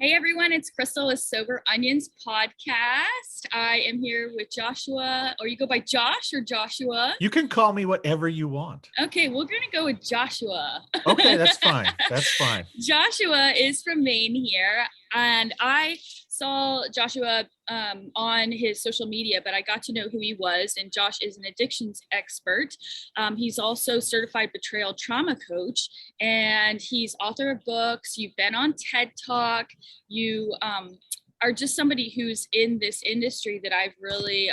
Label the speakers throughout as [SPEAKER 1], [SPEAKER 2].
[SPEAKER 1] Hey everyone, it's Crystal with Sober Onions podcast. I am here with Joshua, or you go by Josh or Joshua?
[SPEAKER 2] You can call me whatever you want.
[SPEAKER 1] Okay, we're going to go with Joshua.
[SPEAKER 2] Okay, that's fine. That's fine.
[SPEAKER 1] Joshua is from Maine here, and I saw Joshua on his social media, but I got to know who he was, and Josh is an addictions expert. He's also certified betrayal trauma coach, and he's author of books. You've been on TED Talk. You are just somebody who's in this industry that I've really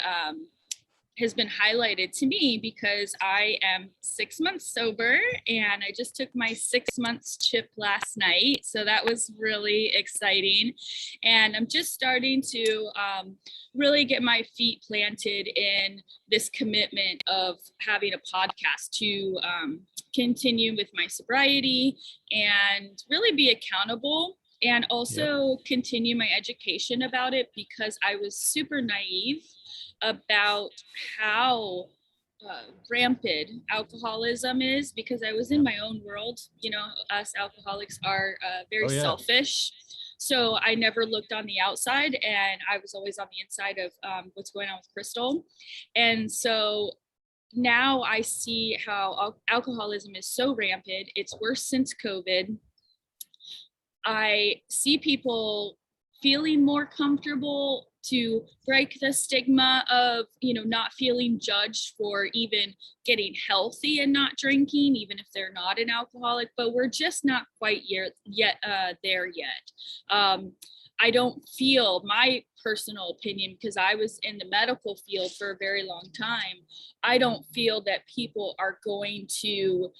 [SPEAKER 1] has been highlighted to me because I am 6 months sober and I just took my 6 months chip last night. So that was really exciting. And I'm just starting to really get my feet planted in this commitment of having a podcast to continue with my sobriety and really be accountable and also continue my education about it, because I was super naive about how rampant alcoholism is, because I was in my own world. You know, us alcoholics are very selfish. So I never looked on the outside, and I was always on the inside of what's going on with Crystal. And so now I see how alcoholism is so rampant. It's worse since COVID. I see people feeling more comfortable to break the stigma of, you know, not feeling judged for even getting healthy and not drinking, even if they're not an alcoholic, but we're just not quite there yet. I don't feel, my personal opinion, because I was in the medical field for a very long time, I don't feel that people are going to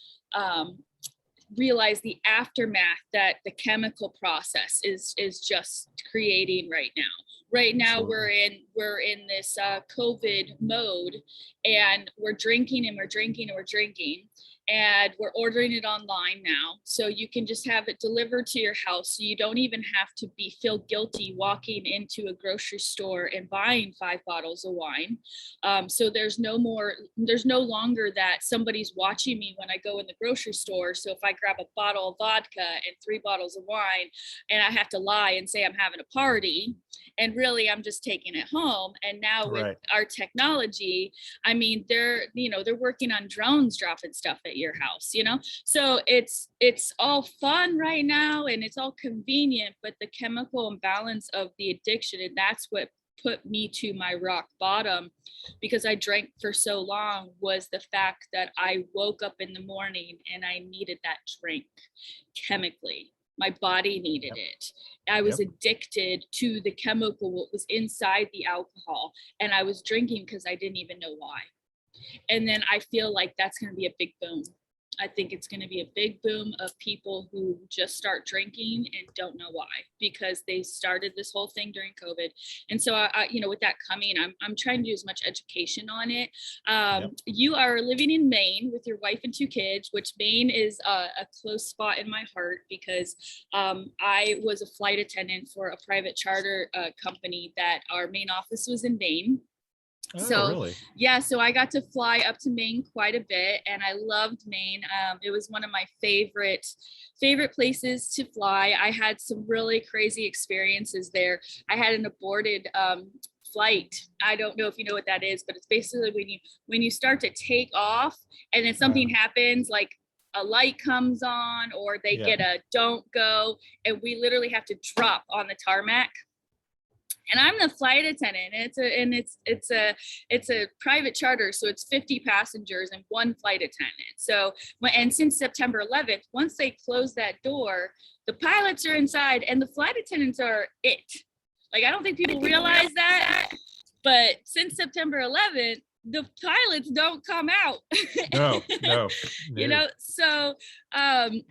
[SPEAKER 1] realize the aftermath that the chemical process is just creating right now. Right now, we're in this COVID mode, and we're drinking and we're drinking and we're drinking, and we're ordering it online now. So you can just have it delivered to your house. So you don't even have to feel guilty walking into a grocery store and buying 5 bottles of wine. So there's no longer that somebody's watching me when I go in the grocery store. So if I grab a bottle of vodka and 3 bottles of wine, and I have to lie and say I'm having a party, and really I'm just taking it home. And now with our technology, I mean, they're working on drones dropping stuff at your house, you know? So it's all fun right now and it's all convenient, but the chemical imbalance of the addiction, and that's what put me to my rock bottom, because I drank for so long, was the fact that I woke up in the morning and I needed that drink chemically. My body needed it. I was addicted to the chemical, what was inside the alcohol, and I was drinking because I didn't even know why. And then I feel like that's going to be a big boom. I think it's going to be a big boom of people who just start drinking and don't know why, because they started this whole thing during COVID. And so, with that coming, I'm trying to do as much education on it. You are living in Maine with your wife and 2 kids, which Maine is a close spot in my heart, because I was a flight attendant for a private charter company that our main office was in Maine. So I got to fly up to Maine quite a bit, and I loved Maine. It was one of my favorite places to fly. I had some really crazy experiences there. I had an aborted flight. I don't know if you know what that is, but it's basically when you start to take off and then something happens, like a light comes on or they get a don't go, and we literally have to drop on the tarmac. And I'm the flight attendant, and it's a private charter, so it's 50 passengers and 1 flight attendant. So, and since September 11th, once they close that door, the pilots are inside and the flight attendants are it. Like, I don't think people realize that, but since September 11th, the pilots don't come out.
[SPEAKER 2] No.
[SPEAKER 1] You know, so I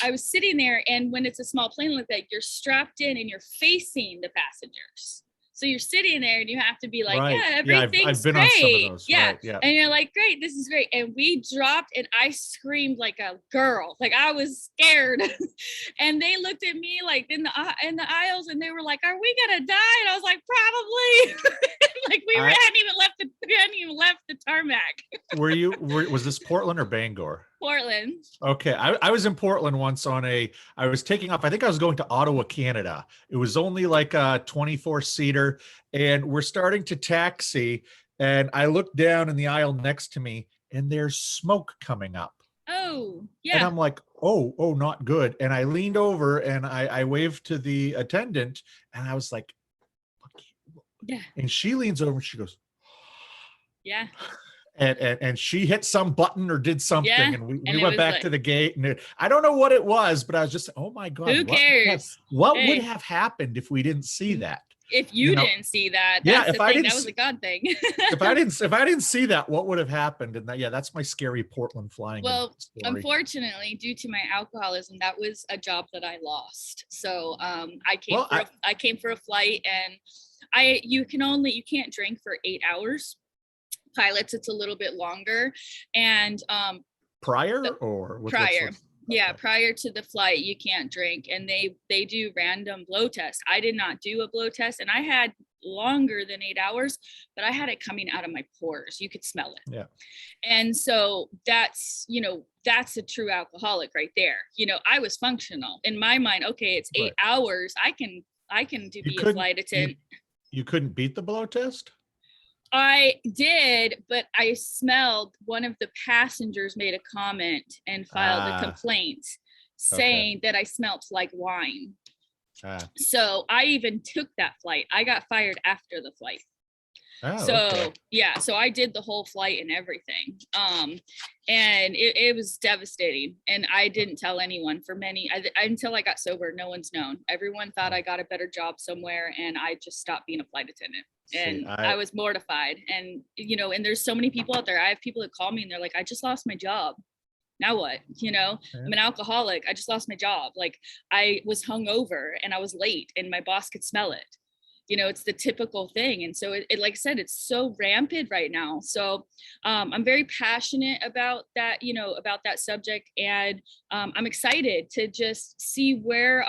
[SPEAKER 1] was sitting there, and when it's a small plane like that, you're strapped in and you're facing the passengers. So you're sitting there and you have to be like, everything's
[SPEAKER 2] I've been
[SPEAKER 1] great.
[SPEAKER 2] on some of those.
[SPEAKER 1] And you're like, great, this is great. And we dropped, and I screamed like a girl, like I was scared. And they looked at me like in the aisles, and they were like, are we gonna die? And I was like, probably. Like we hadn't even left the tarmac.
[SPEAKER 2] Was this Portland or Bangor?
[SPEAKER 1] Portland.
[SPEAKER 2] Okay. I was in Portland once I was taking off. I think I was going to Ottawa, Canada. It was only like a 24-seater, and we're starting to taxi. And I looked down in the aisle next to me, and there's smoke coming up.
[SPEAKER 1] Oh,
[SPEAKER 2] And
[SPEAKER 1] yeah.
[SPEAKER 2] I'm like, oh, not good. And I leaned over and I waved to the attendant, and I was like,
[SPEAKER 1] Yeah.
[SPEAKER 2] and she leans over and she goes,
[SPEAKER 1] Yeah.
[SPEAKER 2] and she hit some button or did something,
[SPEAKER 1] Yeah.
[SPEAKER 2] and we
[SPEAKER 1] And it
[SPEAKER 2] went
[SPEAKER 1] was
[SPEAKER 2] back
[SPEAKER 1] like,
[SPEAKER 2] to the gate, and I don't know what it was, but I was just, oh my God,
[SPEAKER 1] who cares?
[SPEAKER 2] what would
[SPEAKER 1] Hey,
[SPEAKER 2] have happened if we didn't see that?
[SPEAKER 1] if
[SPEAKER 2] You
[SPEAKER 1] you
[SPEAKER 2] know,
[SPEAKER 1] didn't see that,
[SPEAKER 2] yeah,
[SPEAKER 1] that's the thing. That was a God thing.
[SPEAKER 2] if I didn't see that, what would have happened? And yeah, that's my scary Portland flying
[SPEAKER 1] Well,
[SPEAKER 2] story.
[SPEAKER 1] unfortunately, due to my alcoholism, that was a job that I lost. So I came for a flight, and you can't drink for 8 hours. Pilots, it's a little bit longer. And
[SPEAKER 2] prior or
[SPEAKER 1] prior. Yeah,
[SPEAKER 2] okay.
[SPEAKER 1] prior to the flight, you can't drink, and they do random blow tests. I did not do a blow test, and I had longer than 8 hours, but I had it coming out of my pores. You could smell it.
[SPEAKER 2] Yeah.
[SPEAKER 1] And so that's a true alcoholic right there. I was functional in my mind. Okay, it's 8 hours. I can be a flight attendant.
[SPEAKER 2] You couldn't beat the blow test?
[SPEAKER 1] I did, but I smelled one of the passengers made a comment and filed a complaint saying that I smelt like wine. So I even took that flight. I got fired after the flight. So I did the whole flight and everything. And it was devastating. And I didn't tell anyone until I got sober. No one's known. Everyone thought I got a better job somewhere, and I just stopped being a flight attendant. And I was mortified. And, and there's so many people out there. I have people that call me and they're like, I just lost my job. Now what? I'm an alcoholic. I just lost my job. Like, I was hungover and I was late and my boss could smell it. It's the typical thing. And so it like I said, it's so rampant right now. So I'm very passionate about that, about that subject. And I'm excited to just see where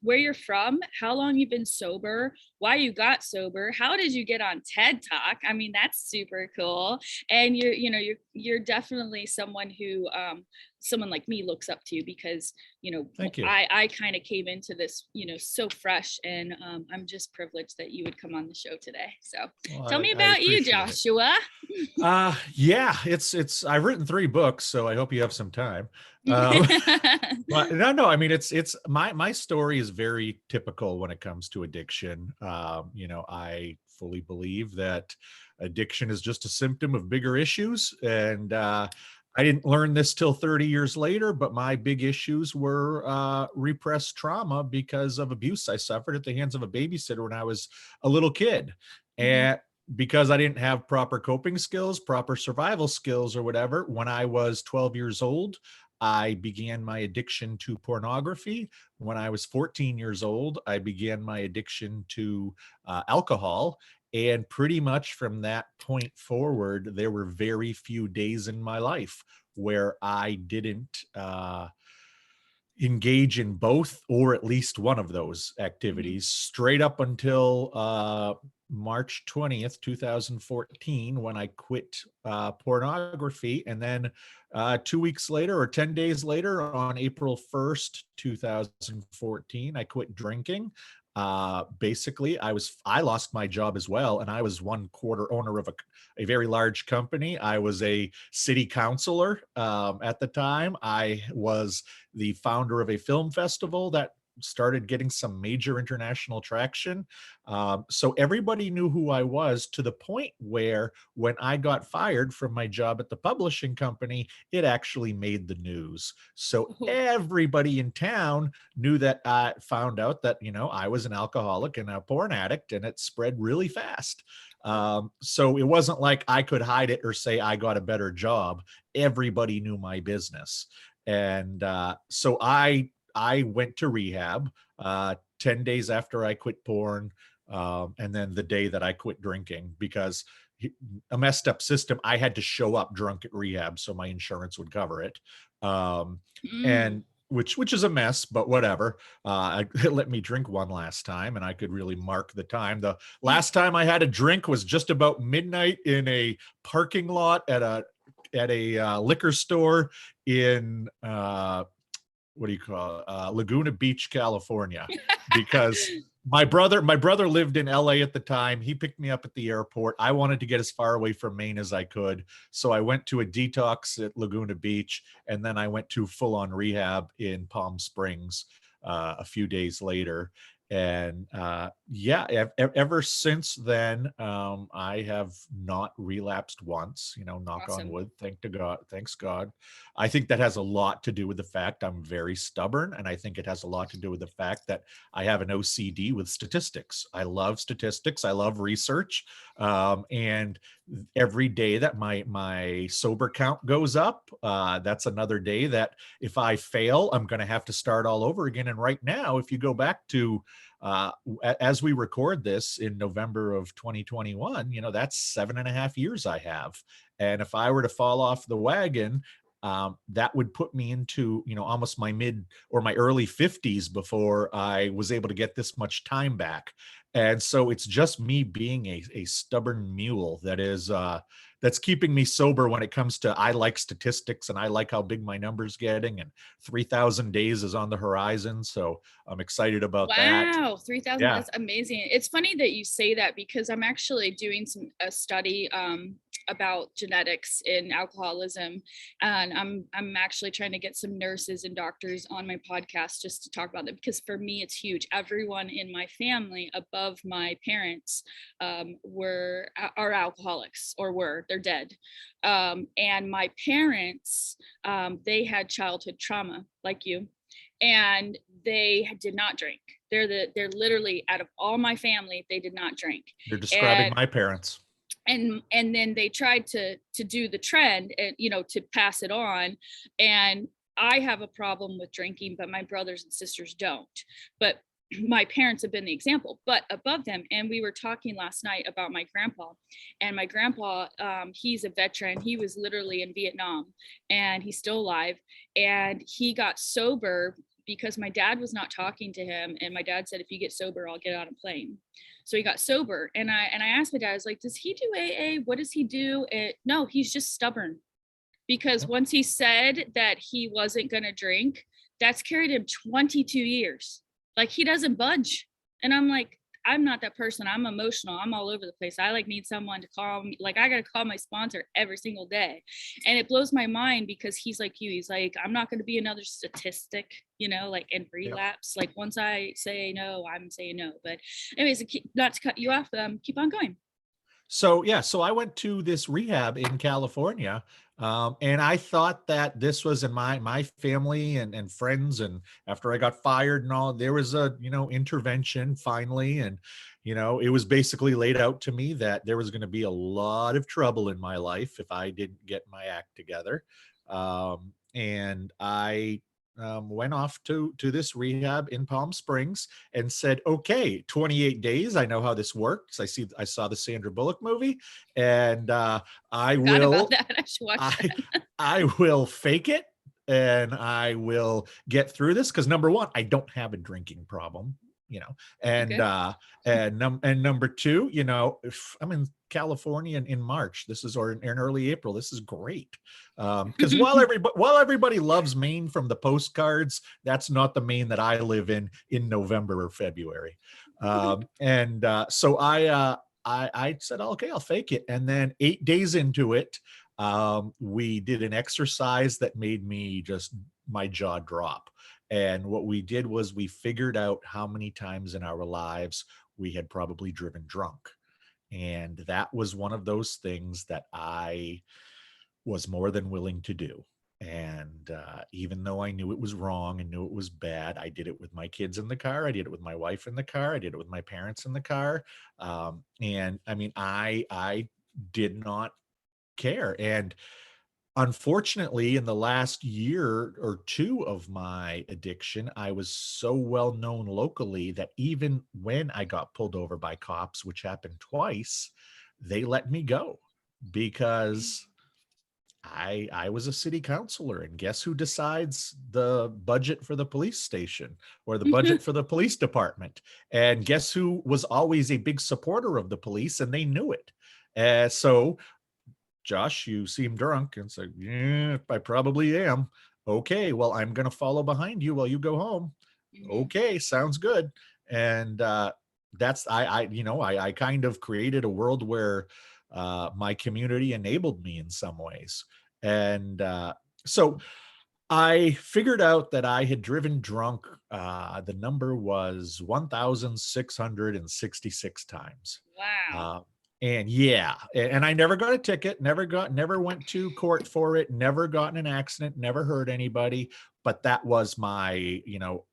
[SPEAKER 1] you're from, how long you've been sober, why you got sober, how did you get on TED Talk? I mean, that's super cool. And you're definitely someone who someone like me looks up to, because
[SPEAKER 2] Thank you.
[SPEAKER 1] I kind of came into this so fresh, and I'm just privileged that you would come on the show today. So tell me about you, Joshua.
[SPEAKER 2] Yeah, it's I've written 3 books, so I hope you have some time. But no, I mean, it's my story is very typical when it comes to addiction. I fully believe that addiction is just a symptom of bigger issues, and I didn't learn this till 30 years later, but my big issues were repressed trauma because of abuse I suffered at the hands of a babysitter when I was a little kid. And because I didn't have proper coping skills, proper survival skills or whatever, when I was 12 years old, I began my addiction to pornography. When I was 14 years old, I began my addiction to alcohol. And pretty much from that point forward, there were very few days in my life where I didn't engage in both or at least one of those activities, straight up until March 20th, 2014, when I quit pornography. And then 2 weeks later, or 10 days later, on April 1st, 2014, I quit drinking. Basically, I lost my job as well, and I was 1/4 owner of a very large company. I was a city councilor at the time. I was the founder of a film festival that started getting some major international traction. So everybody knew who I was, to the point where when I got fired from my job at the publishing company, it actually made the news. So everybody in town knew that I found out that, I was an alcoholic and a porn addict, and it spread really fast. So it wasn't like I could hide it or say I got a better job. Everybody knew my business. And so I went to rehab 10 days after I quit porn, and then the day that I quit drinking, because a messed up system. I had to show up drunk at rehab so my insurance would cover it. And which is a mess, but whatever. It let me drink one last time, and I could really mark the time. The last time I had a drink was just about midnight in a parking lot at a at a liquor store in what do you call it? Laguna Beach, California, because my brother lived in LA at the time. He picked me up at the airport. I wanted to get as far away from Maine as I could. So I went to a detox at Laguna Beach, and then I went to full on rehab in Palm Springs a few days later. And ever since then, I have not relapsed once, knock on
[SPEAKER 1] Awesome.
[SPEAKER 2] wood. Thanks God. I think that has a lot to do with the fact I'm very stubborn. And I think it has a lot to do with the fact that I have an OCD with statistics. I love statistics. I love research. And every day that my sober count goes up, that's another day that if I fail, I'm going to have to start all over again. And right now, if you go back to as we record this in November of 2021, that's 7.5 years I have. And if I were to fall off the wagon, that would put me into, almost my mid or my early 50s before I was able to get this much time back. And so it's just me being a stubborn mule that's keeping me sober when it comes to, I like statistics and I like how big my number's getting, and 3,000 days is on the horizon. So I'm excited about that.
[SPEAKER 1] Wow, 3,000,
[SPEAKER 2] Yeah.
[SPEAKER 1] that's amazing. It's funny that you say that, because I'm actually doing a study about genetics in alcoholism, and I'm actually trying to get some nurses and doctors on my podcast just to talk about it, because for me it's huge. Everyone in my family above my parents are alcoholics, or they're dead. And my parents, they had childhood trauma like you, and they did not drink. They're literally, out of all my family, they did not drink.
[SPEAKER 2] You're describing my parents.
[SPEAKER 1] And then they tried to do the trend and, to pass it on. And I have a problem with drinking, but my brothers and sisters don't. But my parents have been the example. But above them, and we were talking last night about my grandpa, and my grandpa, he's a veteran. He was literally in Vietnam, and he's still alive. And he got sober because my dad was not talking to him, and my dad said, if you get sober, I'll get on a plane. So he got sober, and I asked my dad, I was like, does he do AA? What does he do? No, he's just stubborn. Because once he said that he wasn't going to drink, that's carried him 22 years. Like, he doesn't budge. And I'm like, I'm not that person. I'm emotional. I'm all over the place. I need someone to call me. Like, I got to call my sponsor every single day. And it blows my mind, because he's like you. He's like, I'm not going to be another statistic, and relapse. Like, once I say no, I'm saying no. But anyways, not to cut you off, keep on going.
[SPEAKER 2] So I went to this rehab in California, and I thought that this was in my family and friends. And after I got fired and all, there was a intervention finally, and it was basically laid out to me that there was going to be a lot of trouble in my life if I didn't get my act together. And I went off to this rehab in Palm Springs and said, okay, 28 days. I know how this works. I saw the Sandra Bullock movie, and I will fake it, and I will get through this. Cause number one, I don't have a drinking problem, and, okay. And number two, if I'm in California in March, or in early April, this is great. Because while everybody loves Maine from the postcards, that's not the Maine that I live in November or February. So I said, okay, I'll fake it. And then 8 days into it, we did an exercise that made my jaw drop. And what we did was we figured out how many times in our lives we had probably driven drunk. And that was one of those things that I was more than willing to do. And even though I knew it was wrong and knew it was bad, I did it with my kids in the car. I did it with my wife in the car. I did it with my parents in the car. And I mean, I did not care. And unfortunately, in the last year or two of my addiction, I was so well known locally that even when I got pulled over by cops, which happened twice, they let me go because I was a city councilor, and guess who decides the budget for the police station or the budget for the police department? And guess who was always a big supporter of the police, and they knew it. So Josh, you seem drunk. And it's like, yeah, I probably am. Okay, well, I'm going to follow behind you while you go home.
[SPEAKER 1] Mhm.
[SPEAKER 2] Okay, sounds good. And that's, I kind of created a world where my community enabled me in some ways. And so I figured out that I had driven drunk. The number was 1,666 times.
[SPEAKER 1] Wow.
[SPEAKER 2] Uh, and yeah, and I never got a ticket, never went to court for it, never got in an accident, never hurt anybody. But that was my,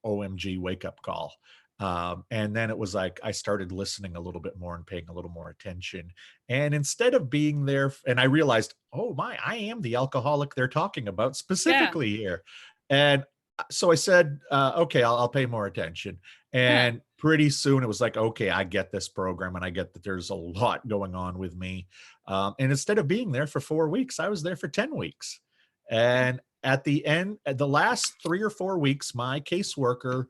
[SPEAKER 2] OMG wake up call. And then it was like I started listening a little bit more and paying a little more attention. And instead of being there, and I realized, oh my, I am the alcoholic they're talking about
[SPEAKER 1] Yeah.
[SPEAKER 2] specifically here. And so I said, okay, I'll pay more attention.
[SPEAKER 1] Yeah.
[SPEAKER 2] And pretty soon it was like, okay, I get this program and I get that there's a lot going on with me. And instead of being there for 4 weeks, I was there for 10 weeks.
[SPEAKER 1] Yeah.
[SPEAKER 2] And at the end, at the last 3 or 4 weeks, my caseworker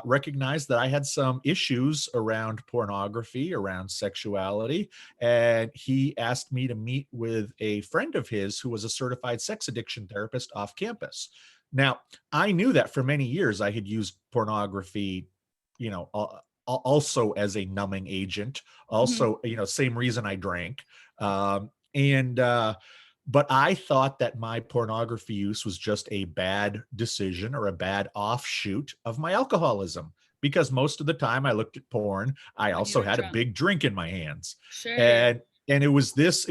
[SPEAKER 2] recognized that I had some issues around pornography, around sexuality. And he asked me to meet with a friend of his who was a certified sex addiction therapist off campus. Now, I knew that for many years I had used pornography, also as a numbing agent,
[SPEAKER 1] Mhm.
[SPEAKER 2] also, same reason I drank. And But I thought that my pornography use was just a bad decision or a bad offshoot of my alcoholism, because most of the time I looked at porn, I
[SPEAKER 1] When you
[SPEAKER 2] also
[SPEAKER 1] were
[SPEAKER 2] had a
[SPEAKER 1] drunk.
[SPEAKER 2] big drink in my hands.
[SPEAKER 1] Sure.
[SPEAKER 2] And it was this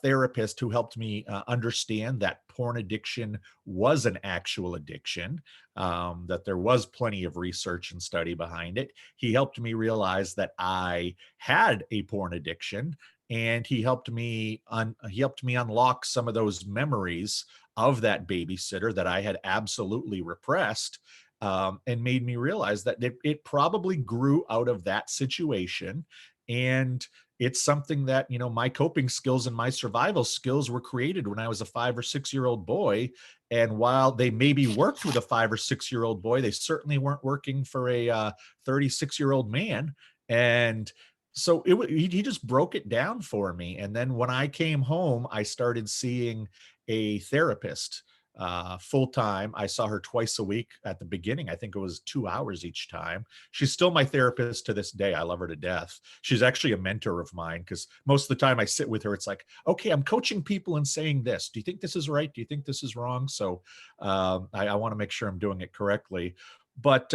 [SPEAKER 2] therapist who helped me understand that porn addiction was an actual addiction, that there was plenty of research and study behind it. He helped me realize that I had a porn addiction, and he helped me unlock some of those memories of that babysitter that I had absolutely repressed, and made me realize that it probably grew out of that situation. And it's something that, my coping skills and my survival skills were created when I was a 5 or 6 year old boy. And while they maybe worked with a 5 or 6 year old boy, they certainly weren't working for a 36-year-old man. And so he just broke it down for me. And then when I came home, I started seeing a therapist full time. I saw her twice a week at the beginning. I think it was 2 hours each time. She's still my therapist to this day. I love her to death. She's actually a mentor of mine, because most of the time I sit with her, it's like, okay, I'm coaching people and saying this. Do you think this is right? Do you think this is wrong? So I want to make sure I'm doing it correctly. But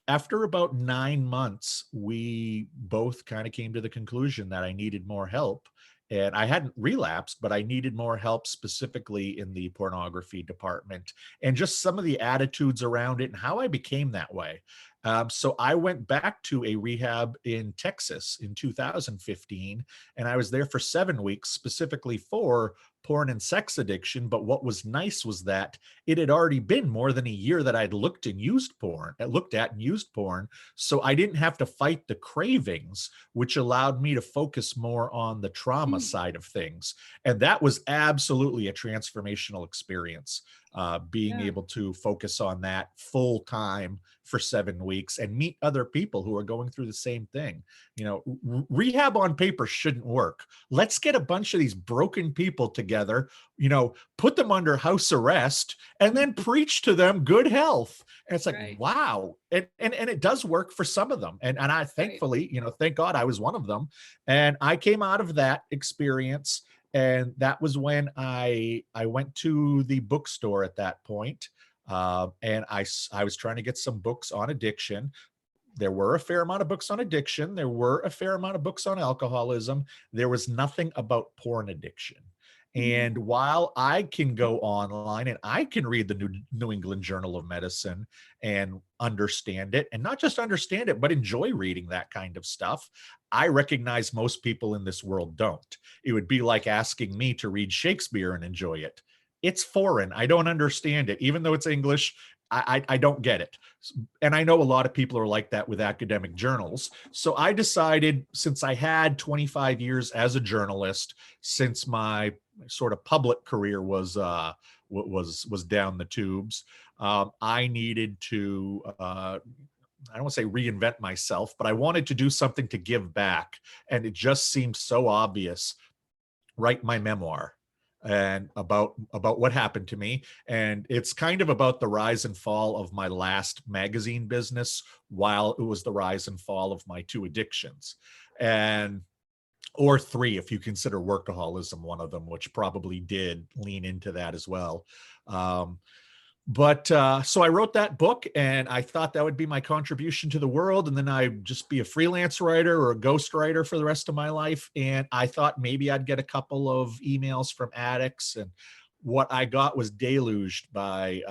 [SPEAKER 2] after about 9 months, we both kind of came to the conclusion that I needed more help. And I hadn't relapsed, but I needed more help specifically in the pornography department, and just some of the attitudes around it and how I became that way. So I went back to a rehab in Texas in 2015, and I was there for 7 weeks specifically for porn and sex addiction. But what was nice was that it had already been more than a year that I'd looked at and used porn. So I didn't have to fight the cravings, which allowed me to focus more on the trauma
[SPEAKER 1] Mm.
[SPEAKER 2] side of things. And that was absolutely a transformational experience, being
[SPEAKER 1] Yeah.
[SPEAKER 2] able to focus on that full time for 7 weeks and meet other people who are going through the same thing. Rehab on paper shouldn't work. Let's get a bunch of these broken people together, put them under house arrest, and then preach to them good health. And it's like,
[SPEAKER 1] Right.
[SPEAKER 2] wow. And it does work for some of them. And I
[SPEAKER 1] Right.
[SPEAKER 2] thankfully, thank God I was one of them. And I came out of that experience. And that was when I went to the bookstore at that point. And I was trying to get some books on addiction. There were a fair amount of books on addiction. There were a fair amount of books on alcoholism. There was nothing about porn addiction.
[SPEAKER 1] Mhm.
[SPEAKER 2] And while I can go online and I can read the New England Journal of Medicine and understand it, and not just understand it, but enjoy reading that kind of stuff, I recognize most people in this world don't. It would be like asking me to read Shakespeare and enjoy it. It's foreign. I don't understand it. Even though it's English, I don't get it. And I know a lot of people are like that with academic journals. So I decided, since I had 25 years as a journalist, since my sort of public career was down the tubes, I needed to I don't want to say reinvent myself, but I wanted to do something to give back. And it just seemed so obvious write my memoir and about what happened to me. And it's kind of about the rise and fall of my last magazine business while it was the rise and fall of my two addictions. And or three, if you consider workaholism one of them, which probably did lean into that as well. Um, but so I wrote that book, and I thought that would be my contribution to the world. And then I'd just be a freelance writer or a ghost writer for the rest of my life. And I thought maybe I'd get a couple of emails from addicts. And what I got was deluged by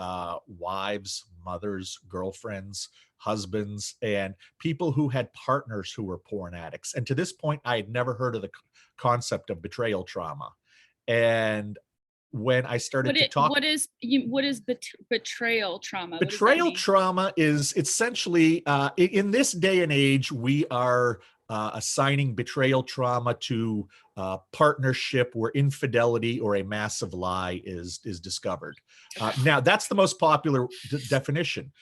[SPEAKER 2] wives, mothers, girlfriends, husbands, and people who had partners who were porn addicts. And to this point, I had never heard of the concept of betrayal trauma. And when I started to talk,
[SPEAKER 1] what is betrayal trauma? What does that
[SPEAKER 2] betrayal
[SPEAKER 1] mean?
[SPEAKER 2] trauma is essentially, in this day and age, we are assigning betrayal trauma to partnership where infidelity or a massive lie is discovered. Now, that's the most popular definition.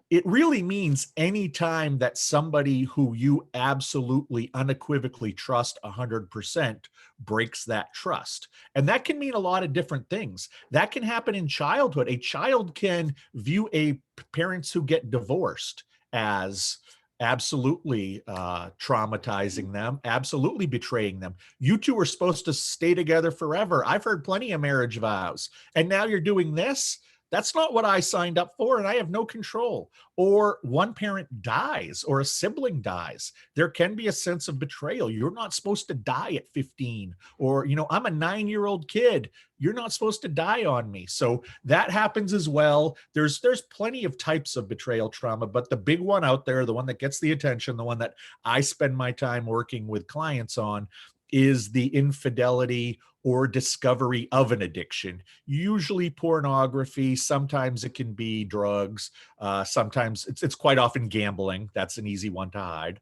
[SPEAKER 2] It really means any time that somebody who you absolutely unequivocally trust 100% breaks that trust. And that can mean a lot of different things. That can happen in childhood. A child can view parents who get divorced as absolutely traumatizing them, absolutely betraying them. You two are supposed to stay together forever. I've heard plenty of marriage vows, and now you're doing this. That's not what I signed up for, and I have no control. Or one parent dies or a sibling dies. There can be a sense of betrayal. You're not supposed to die at 15. Or, I'm a 9-year-old kid. You're not supposed to die on me. So that happens as well. There's plenty of types of betrayal trauma, but the big one out there, the one that gets the attention, the one that I spend my time working with clients on, is the infidelity or discovery of an addiction, usually pornography. Sometimes it can be drugs. Sometimes it's quite often gambling. That's an easy one to hide.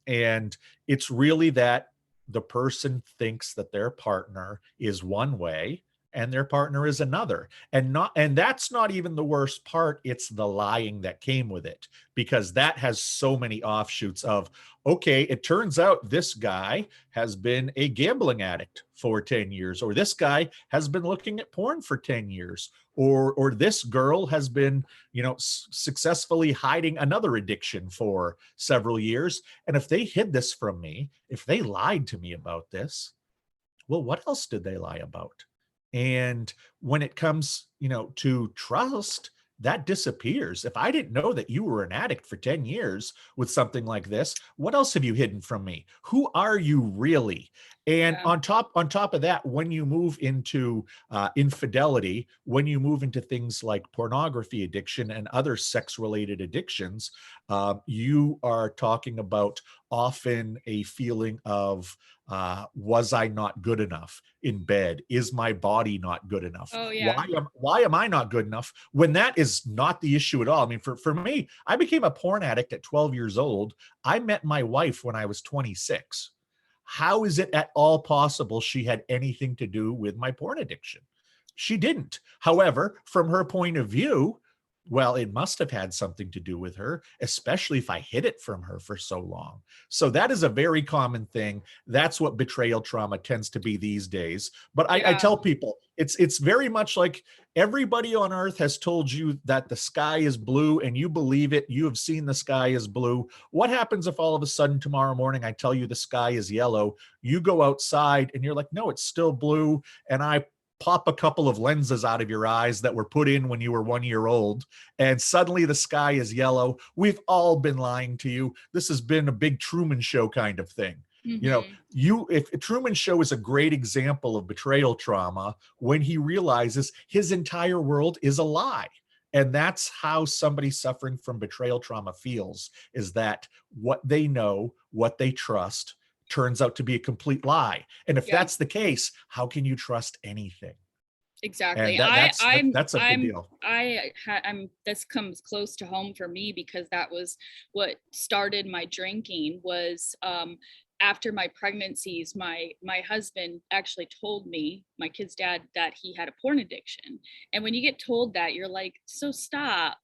[SPEAKER 2] And it's really that the person thinks that their partner is one way and their partner is another. And that's not even the worst part. It's the lying that came with it, because that has so many offshoots of, okay, it turns out this guy has been a gambling addict for 10 years, or this guy has been looking at porn for 10 years, or this girl has been, successfully hiding another addiction for several years. And if they hid this from me, if they lied to me about this, well, what else did they lie about? And when it comes, to trust, that disappears. If I didn't know that you were an addict for 10 years with something like this, what else have you hidden from me? Who are you really? And
[SPEAKER 1] Yeah.
[SPEAKER 2] on top of that, when you move into infidelity, when you move into things like pornography addiction and other sex-related addictions, you are talking about often a feeling of, was I not good enough in bed? Is my body not good enough?
[SPEAKER 1] Oh yeah.
[SPEAKER 2] Why am I not good enough? When that is not the issue at all. I mean, for me, I became a porn addict at 12 years old. I met my wife when I was 26. How is it at all possible she had anything to do with my porn addiction? She didn't. However, from her point of view, well, it must have had something to do with her, especially if I hid it from her for so long. So that is a very common thing. That's what betrayal trauma tends to be these days. But I
[SPEAKER 1] Yeah.
[SPEAKER 2] tell people, it's very much like everybody on earth has told you that the sky is blue and you believe it. You have seen the sky is blue. What happens if all of a sudden tomorrow morning I tell you the sky is yellow? You go outside and you're like, no, it's still blue. And I pop a couple of lenses out of your eyes that were put in when you were 1 year old, and suddenly the sky is yellow. We've all been lying to you. This has been a big Truman Show kind of thing.
[SPEAKER 1] Mm-hmm.
[SPEAKER 2] If Truman Show is a great example of betrayal trauma, when he realizes his entire world is a lie. And that's how somebody suffering from betrayal trauma feels, is that what they know, what they trust, turns out to be a complete lie. And if
[SPEAKER 1] Yeah.
[SPEAKER 2] that's the case, how can you trust anything?
[SPEAKER 1] Exactly.
[SPEAKER 2] And that's a big
[SPEAKER 1] I'm
[SPEAKER 2] deal.
[SPEAKER 1] I'm this comes close to home for me, because that was what started my drinking. Was after my pregnancies, my husband actually told me, my kid's dad, that he had a porn addiction. And when you get told that, you're like, so stop.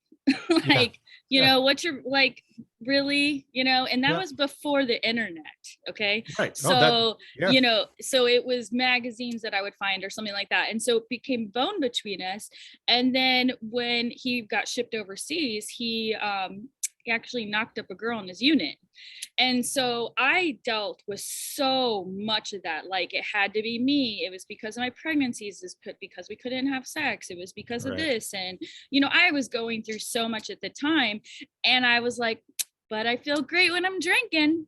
[SPEAKER 1] like, you
[SPEAKER 2] Yeah.
[SPEAKER 1] know, what's your, like, really, you know, and that
[SPEAKER 2] Yeah.
[SPEAKER 1] was before the internet. Okay.
[SPEAKER 2] Right. Oh, that.
[SPEAKER 1] So,
[SPEAKER 2] Yeah.
[SPEAKER 1] you know, so it was magazines that I would find or something like that. And so it became a bone between us. And then when he got shipped overseas, he actually knocked up a girl in his unit. And so I dealt with so much of that. Like, it had to be me. It was because of my pregnancies, is because we couldn't have sex. It was because of
[SPEAKER 2] Right.
[SPEAKER 1] this. And, you know, I was going through so much at the time. And I was like, but I feel great when I'm drinking,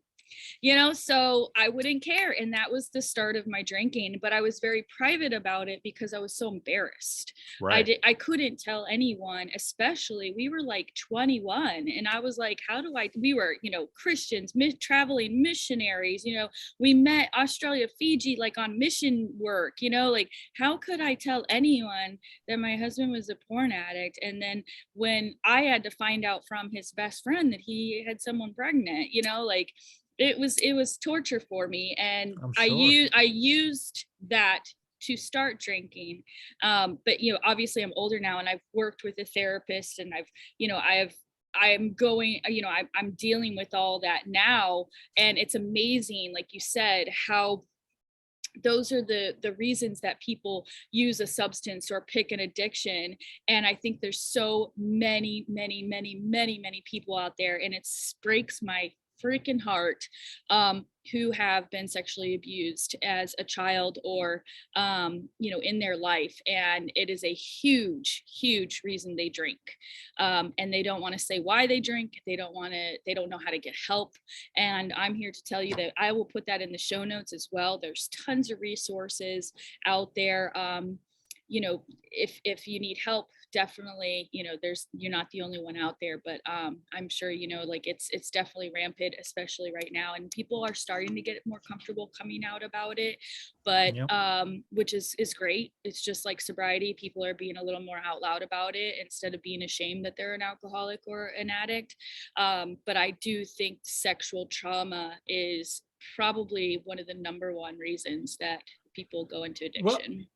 [SPEAKER 1] you know, so I wouldn't care. And that was the start of my drinking, but I was very private about it because I was so embarrassed.
[SPEAKER 2] Right.
[SPEAKER 1] I couldn't tell anyone, especially we were like 21, and I was like, how do I, we were, you know, Christians, traveling missionaries, you know, we met Australia, Fiji, like on mission work, you know, like, how could I tell anyone that my husband was a porn addict? And then when I had to find out from his best friend that he had someone pregnant, you know, like, it was torture for me. And
[SPEAKER 2] I'm
[SPEAKER 1] I
[SPEAKER 2] sure.
[SPEAKER 1] used that to start drinking. But, you know, obviously I'm older now, and I've worked with a therapist, and I've, you know, I'm going, you know, I'm dealing with all that now. And it's amazing, like you said, how those are the reasons that people use a substance or pick an addiction. And I think there's so many people out there, and it breaks my freaking heart, who have been sexually abused as a child, or you know, in their life. And it is a huge reason they drink. And they don't want to say why they drink. They don't know how to get help. And I'm here to tell you that I will put that in the show notes as well. There's tons of resources out there. You know, if you need help, definitely, you know, you're not the only one out there. But I'm sure, you know, like, it's definitely rampant, especially right now, and people are starting to get more comfortable coming out about it. But
[SPEAKER 2] Yep.
[SPEAKER 1] which is great. It's just like sobriety, people are being a little more out loud about it instead of being ashamed that they're an alcoholic or an addict. But I do think sexual trauma is probably one of the number one reasons that people go into
[SPEAKER 2] Well,
[SPEAKER 1] addiction.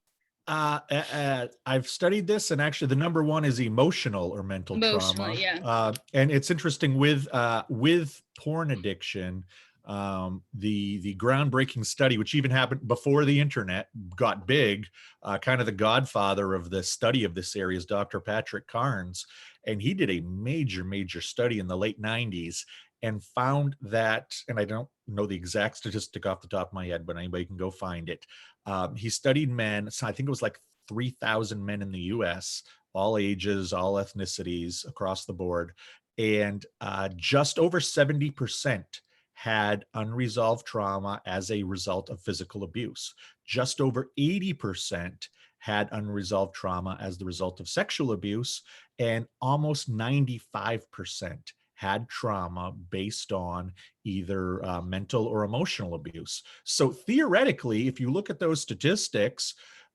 [SPEAKER 2] I've studied this, and actually, the number one is emotional or mental trauma.
[SPEAKER 1] Emotionally, yeah.
[SPEAKER 2] And it's interesting with porn addiction. The groundbreaking study, which even happened before the internet got big, kind of the godfather of the study of this area is Dr. Patrick Carnes, and he did a major study in the late 90s and found that, and I don't know the exact statistic off the top of my head, but anybody can go find it. He studied men, so I think it was like 3,000 men in the US, all ages, all ethnicities across the board. And just over 70% had unresolved trauma as a result of physical abuse. Just over 80% had unresolved trauma as the result of sexual abuse. And almost 95% had trauma based on either mental or emotional abuse. So theoretically, if you look at those statistics,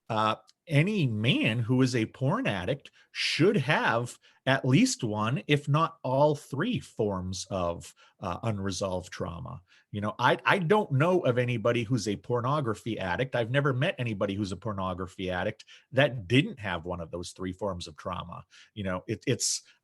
[SPEAKER 2] uh, any man who is a porn addict should have at least one, if not all three forms of unresolved trauma. You know, I don't know of anybody who's a pornography addict. I've never met anybody who's a pornography addict that didn't have one of those three forms of trauma. You know,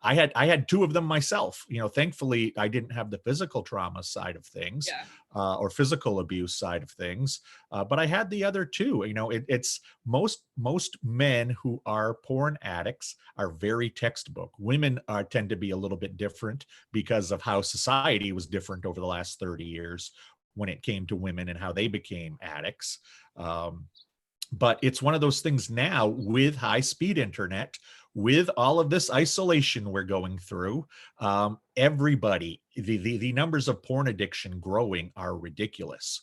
[SPEAKER 2] I had two of them myself. You know, thankfully I didn't have the physical trauma side of things,
[SPEAKER 1] Yeah.
[SPEAKER 2] or physical abuse side of things, but I had the other two. You know, it's most men who are porn addicts are very textbook. Women tend to be a little bit different because of how society was different over the last 30 years when it came to women and how they became addicts. But it's one of those things now with high speed internet, with all of this isolation we're going through. Everybody, the numbers of porn addiction growing are ridiculous.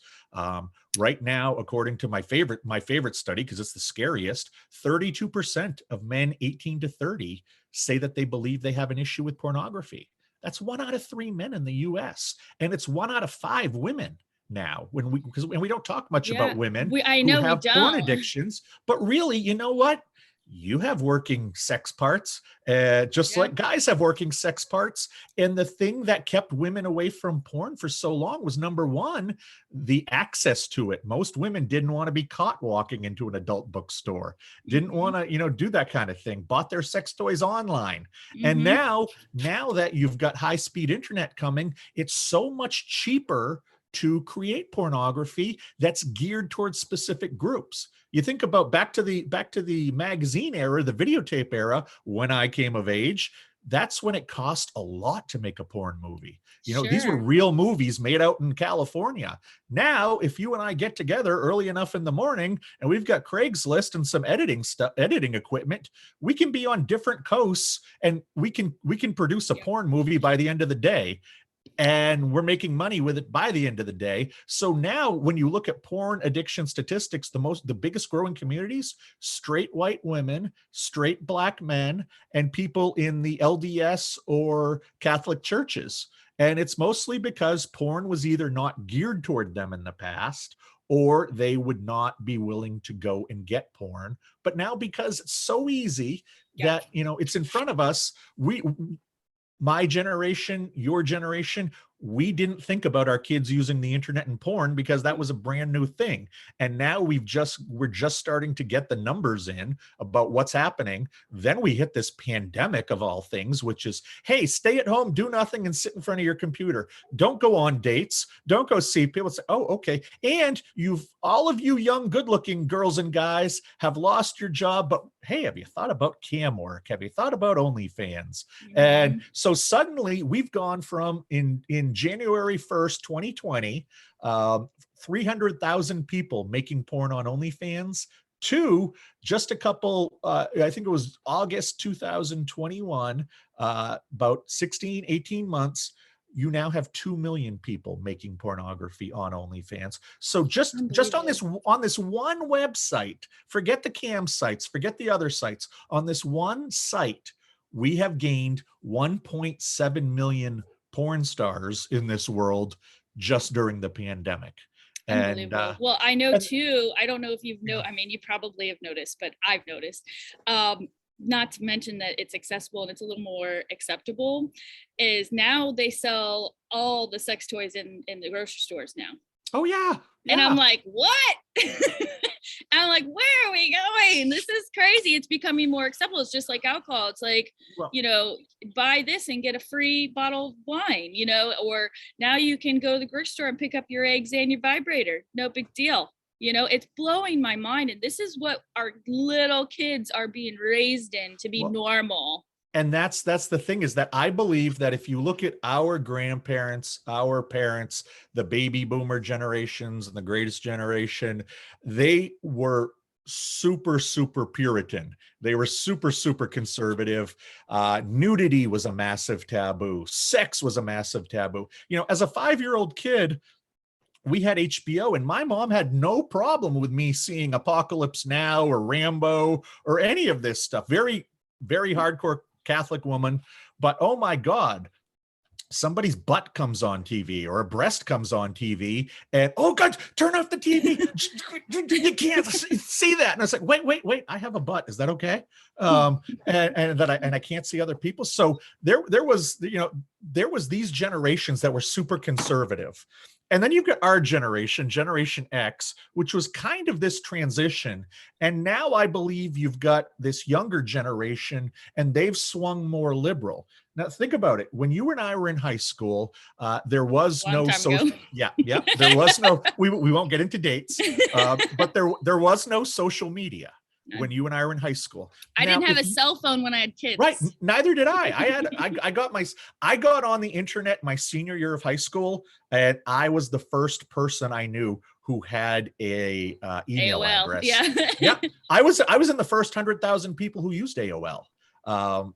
[SPEAKER 2] Right now, according to my favorite study, because it's the scariest, 32% of men 18 to 30 say that they believe they have an issue with pornography. That's 1 out of 3 men in the US, and it's 1 out of 5 women now, because we don't talk much
[SPEAKER 1] Yeah.
[SPEAKER 2] about women
[SPEAKER 1] I
[SPEAKER 2] who
[SPEAKER 1] know we
[SPEAKER 2] have porn
[SPEAKER 1] don't.
[SPEAKER 2] addictions. But really, you know what? you have working sex parts, just like guys have working sex parts. And the thing that kept women away from porn for so long was, number one, the access to it. Most women didn't want to be caught walking into an adult bookstore, didn't want to, do that kind of thing, bought their sex toys online. And now that you've got high-speed internet coming, it's so much cheaper to create pornography that's geared towards specific groups. You think about back to the magazine era, the videotape era, when I came of age, that's when it cost a lot to make a porn movie. These were real movies made out in California. Now, if you and I get together early enough in the morning and we've got Craigslist and some editing equipment, we can be on different coasts and we can produce a porn movie by the end of the day. And we're making money with it by the end of the day. So now when you look at porn addiction statistics, the biggest growing communities, straight white women, straight black men, and people in the LDS or Catholic churches. And it's mostly because porn was either not geared toward them in the past, or they would not be willing to go and get porn. But now, because it's so easy that, it's in front of us, my generation, your generation, we didn't think about our kids using the internet and porn because that was a brand new thing. And now we're just starting to get the numbers in about what's happening. Then we hit this pandemic of all things, which is, hey, stay at home, do nothing, and sit in front of your computer. Don't go on dates. Don't go see people. Say, oh, okay. And all of you young, good-looking girls and guys have lost your job, but hey, have you thought about cam work? Have you thought about OnlyFans? And so suddenly we've gone from in January 1st, 2020, 300,000 people making porn on OnlyFans to just a couple, I think it was August 2021, about 16, 18 months, you now have 2 million people making pornography on OnlyFans. So just on this one website, forget the cam sites, forget the other sites, on this one site, we have gained 1.7 million porn stars in this world just during the pandemic.
[SPEAKER 1] Unbelievable. And, well, I know too, I don't know if you probably have noticed, but I've noticed, not to mention that it's accessible and it's a little more acceptable, is now they sell all the sex toys in the grocery stores now.
[SPEAKER 2] Oh yeah.
[SPEAKER 1] And I'm like, what? I'm like, where are we going? This is crazy. It's becoming more acceptable. It's just like alcohol. It's like, buy this and get a free bottle of wine, or now you can go to the grocery store and pick up your eggs and your vibrator. No big deal. It's blowing my mind. And this is what our little kids are being raised in to be normal.
[SPEAKER 2] And that's the thing, is that I believe that if you look at our grandparents, our parents, the baby boomer generations and the greatest generation, they were super, super Puritan. They were super, super conservative. Nudity was a massive taboo. Sex was a massive taboo. As a 5-year-old kid, we had HBO, and my mom had no problem with me seeing Apocalypse Now or Rambo or any of this stuff. Very, very hardcore Catholic woman, but oh my God, somebody's butt comes on TV or a breast comes on TV, and oh God, turn off the TV. You can't see that. And I was like, wait, I have a butt. Is that okay? And I can't see other people. So there was these generations that were super conservative. And then you've got our generation, Generation X, which was kind of this transition. And now I believe you've got this younger generation, and they've swung more liberal. Now, think about it. When you and I were in high school, there was no social. Yeah. There was no. We won't get into dates, but there was no social media when you and I were in high school.
[SPEAKER 1] I didn't have a cell phone when I had kids.
[SPEAKER 2] Right. Neither did I. I got on the internet my senior year of high school, and I was the first person I knew who had a email
[SPEAKER 1] AOL
[SPEAKER 2] address.
[SPEAKER 1] Yeah.
[SPEAKER 2] I was in the first 100,000 people who used AOL.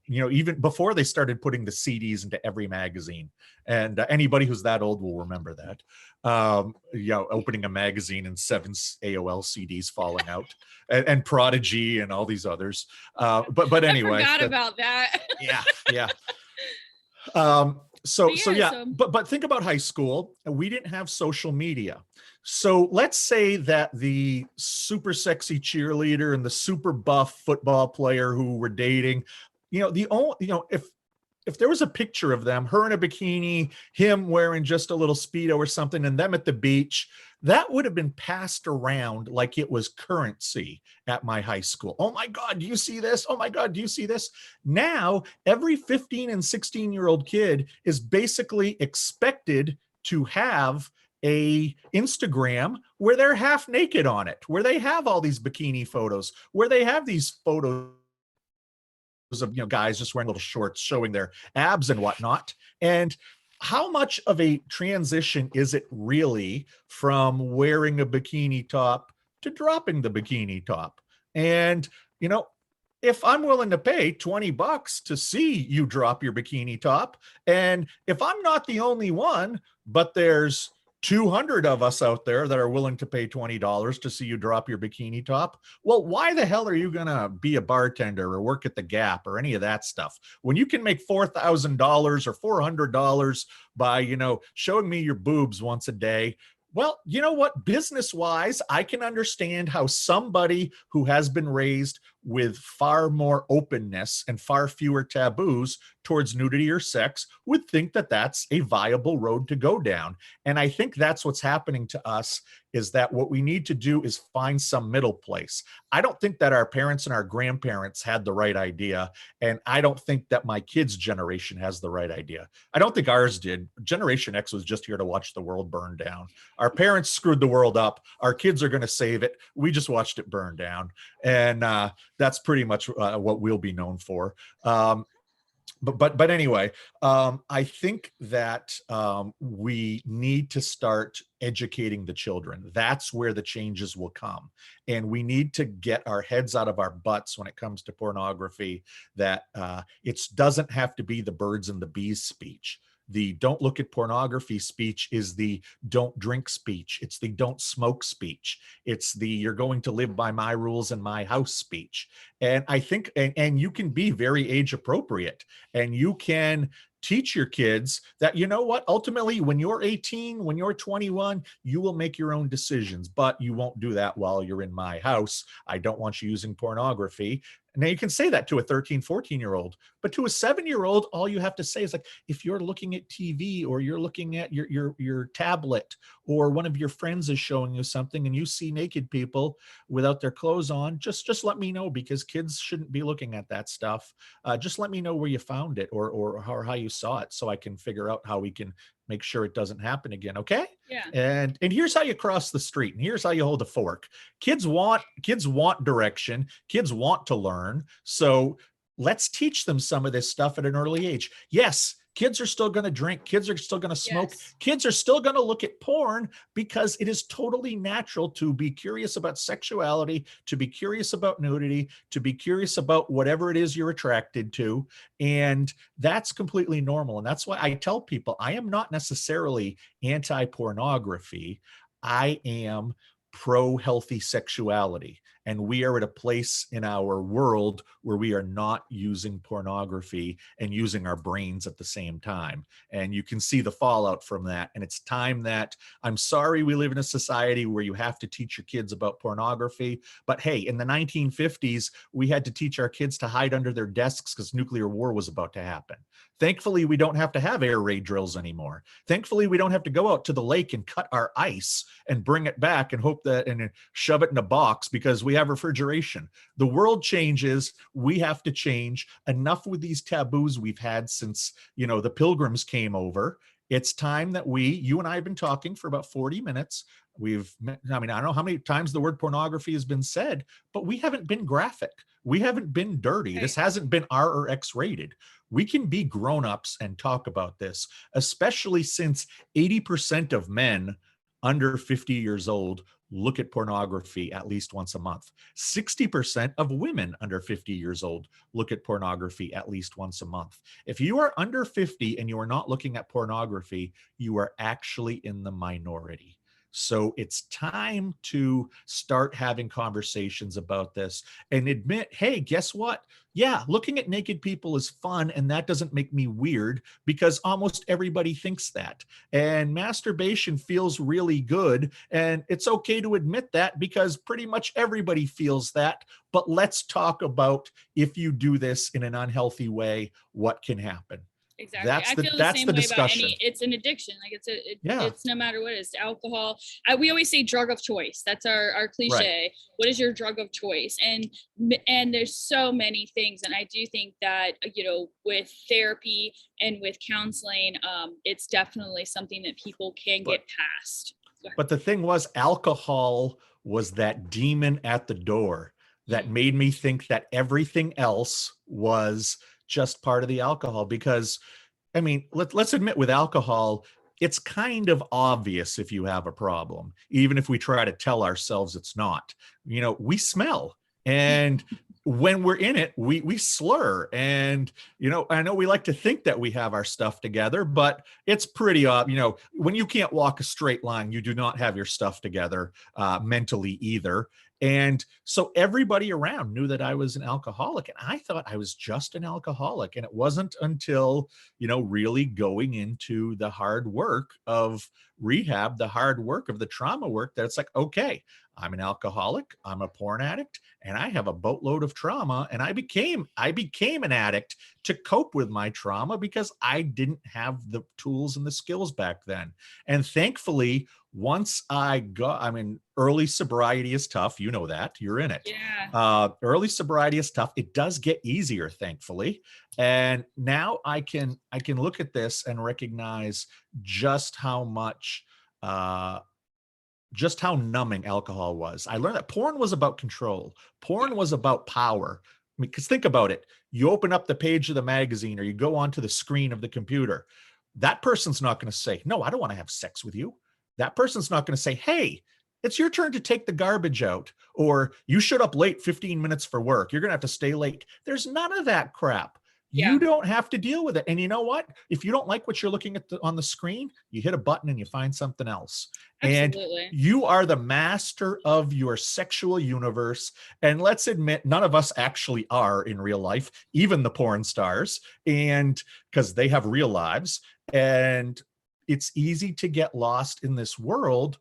[SPEAKER 2] Even before they started putting the CDs into every magazine, and anybody who's that old will remember that. Opening a magazine and 7 AOL CDs falling out, and Prodigy and all these others. But anyway,
[SPEAKER 1] I forgot about that.
[SPEAKER 2] Yeah. So yeah,
[SPEAKER 1] so
[SPEAKER 2] but think about high school. We didn't have social media. So let's say that the super sexy cheerleader and the super buff football player who were dating, the only, if there was a picture of them, her in a bikini, him wearing just a little Speedo or something, and them at the beach, that would have been passed around like it was currency at my high school. Oh my God, do you see this? Oh my God, do you see this? Now, every 15 and 16-year-old kid is basically expected to have a Instagram where they're half naked on it, where they have all these bikini photos, where they have these photos of guys just wearing little shorts showing their abs and whatnot. And how much of a transition is it really from wearing a bikini top to dropping the bikini top? And if I'm willing to pay $20 to see you drop your bikini top, and if I'm not the only one, but there's 200 of us out there that are willing to pay $20 to see you drop your bikini top, well, why the hell are you going to be a bartender or work at the Gap or any of that stuff when you can make $4,000 or $400 by, showing me your boobs once a day? Well, you know what? Business wise, I can understand how somebody who has been raised with far more openness and far fewer taboos towards nudity or sex would think that that's a viable road to go down. And I think that's what's happening to us, is that what we need to do is find some middle place. I don't think that our parents and our grandparents had the right idea. And I don't think that my kids' generation has the right idea. I don't think ours did. Generation X was just here to watch the world burn down. Our parents screwed the world up. Our kids are going to save it. We just watched it burn down. And that's pretty much what we'll be known for. But anyway, I think that we need to start educating the children. That's where the changes will come. And we need to get our heads out of our butts when it comes to pornography, that it doesn't have to be the birds and the bees speech. The don't look at pornography speech is the don't drink speech. It's the don't smoke speech. It's the you're going to live by my rules in my house speech. And I think, and you can be very age appropriate, and you can teach your kids that, ultimately, when you're 18, when you're 21, you will make your own decisions, but you won't do that while you're in my house. I don't want you using pornography. Now you can say that to a 13, 14-year-old, but to a 7-year-old, all you have to say is like, if you're looking at TV or you're looking at your tablet, or one of your friends is showing you something and you see naked people without their clothes on, just let me know, because kids shouldn't be looking at that stuff. Just let me know where you found it, or how you saw it, so I can figure out how we can make sure it doesn't happen again. Okay.
[SPEAKER 1] yeah.
[SPEAKER 2] And here's how you cross the street, and here's how you hold a fork. Kids want direction. Kids want to learn. So let's teach them some of this stuff at an early age. Yes, kids are still going to drink. Kids are still going to smoke.
[SPEAKER 1] Yes.
[SPEAKER 2] Kids are still going to look at porn, because it is totally natural to be curious about sexuality, to be curious about nudity, to be curious about whatever it is you're attracted to. And that's completely normal. And that's why I tell people I am not necessarily anti-pornography. I am pro healthy sexuality. And we are at a place in our world where we are not using pornography and using our brains at the same time. And you can see the fallout from that. And it's time that, I'm sorry, we live in a society where you have to teach your kids about pornography. But hey, in the 1950s, we had to teach our kids to hide under their desks because nuclear war was about to happen. Thankfully, we don't have to have air raid drills anymore. Thankfully, we don't have to go out to the lake and cut our ice and bring it back and hope that, and shove it in a box, because we have refrigeration. The world changes. We have to change. Enough with these taboos we've had since, the Pilgrims came over. It's time that you and I have been talking for about 40 minutes. I don't know how many times the word pornography has been said, but we haven't been graphic. We haven't been dirty.
[SPEAKER 1] Right.
[SPEAKER 2] This hasn't been R or X rated. We can be grown-ups and talk about this, especially since 80% of men under 50 years old look at pornography at least once a month. 60% of women under 50 years old look at pornography at least once a month. If you are under 50 and you are not looking at pornography, you are actually in the minority. So it's time to start having conversations about this and admit, hey, guess what? Yeah, looking at naked people is fun, and that doesn't make me weird because almost everybody thinks that. And masturbation feels really good, and it's okay to admit that because pretty much everybody feels that. But let's talk about, if you do this in an unhealthy way, what can happen.
[SPEAKER 1] Exactly. I feel the same
[SPEAKER 2] The
[SPEAKER 1] way about
[SPEAKER 2] discussion.
[SPEAKER 1] it's an addiction. Like
[SPEAKER 2] Yeah,
[SPEAKER 1] it's no matter what it is, alcohol. We always say drug of choice. That's our cliche.
[SPEAKER 2] right.
[SPEAKER 1] What is your drug of choice? And there's so many things. And I do think that, with therapy and with counseling, it's definitely something that people can get past.
[SPEAKER 2] But the thing was, alcohol was that demon at the door that made me think that everything else was just part of the alcohol. Because, I mean, let's admit, with alcohol, it's kind of obvious if you have a problem, even if we try to tell ourselves it's not. We smell, and when we're in it, we slur. And I know we like to think that we have our stuff together, but it's pretty when you can't walk a straight line, you do not have your stuff together mentally either. And so everybody around knew that I was an alcoholic, and I thought I was just an alcoholic. And it wasn't until really going into the hard work of rehab, the hard work of the trauma work, that it's like, okay, I'm an alcoholic, I'm a porn addict, and I have a boatload of trauma. And I became an addict to cope with my trauma because I didn't have the tools and the skills back then. And thankfully, once early sobriety is tough. You know that, you're in it.
[SPEAKER 1] Yeah.
[SPEAKER 2] Early sobriety is tough. It does get easier, thankfully. And now I can look at this and recognize just how much, just how numbing alcohol was. I learned that porn was about control. Porn was about power. I mean, because think about it. You open up the page of the magazine, or you go onto the screen of the computer. That person's not going to say, no, I don't want to have sex with you. That person's not going to say, hey, it's your turn to take the garbage out, or you showed up late 15 minutes for work. You're going to have to stay late. There's none of that crap.
[SPEAKER 1] Yeah.
[SPEAKER 2] You don't have to deal with it. And you know what? If you don't like what you're looking at on the screen, you hit a button and you find something else.
[SPEAKER 1] Absolutely.
[SPEAKER 2] And you are the master of your sexual universe. And let's admit, none of us actually are in real life, even the porn stars, and because they have real lives. And it's easy to get lost in this world.